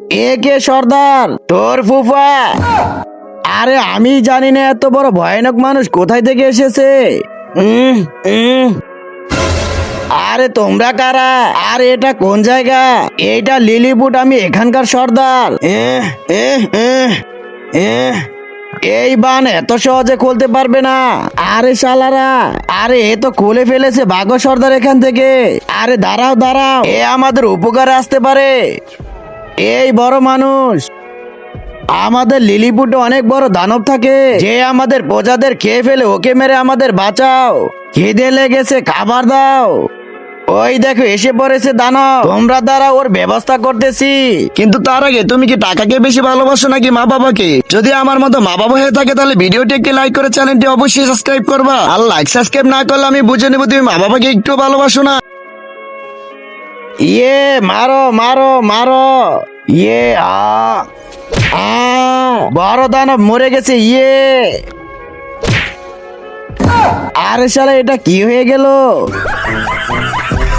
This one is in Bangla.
এ কে সর্দার? তোর ফুফা? আরে আমি জানি না এত বড় ভয়ানক মানুষ কোথায় থেকে এসেছে। উম, উম। আরে তোমরা কারা? আরে এটা কোন জায়গা? এইটা লিলিপুট, আমি এখানকার সর্দার। এই বান এত সহজে খুলতে পারবে না। আরে শালারা, আরে এ তো খুলে ফেলেছে। ভাগো সর্দার এখান থেকে। আরে দাঁড়াও দাঁড়াও, এ আমাদের উপকারে আসতে পারে। এই বড় মানুষ, আমাদের লিলিপুটে অনেক বড় দানব থাকে যে আমাদের প্রজাদের খেয়ে ফেলে। ওকে মেরে আমাদের বাঁচাও, খিদে লেগেছে, খাবার দাও। ওই দেখো এসে পড়েছে দানব, তোমরা দ্বারা ওর ব্যবস্থা করতেছি। কিন্তু তার আগে তুমি কি টাকাকে বেশি ভালোবাসো নাকি মা বাবাকে? যদি আমার মতো মা বাবা হয়ে থাকে তাহলে ভিডিওটি একটি লাইক করে চ্যানেলটি অবশ্যই সাবস্ক্রাইব করবা। আর লাইক সাবস্ক্রাইব না করলে আমি বুঝে নেবো তুমি মা বাবাকে একটু ভালোবাসো না। ইয়ে মারো মারো মারো। ইয়ে বড় দানব মরে গেছে। ইয়ে, আরে শালা এটা কি হয়ে গেল?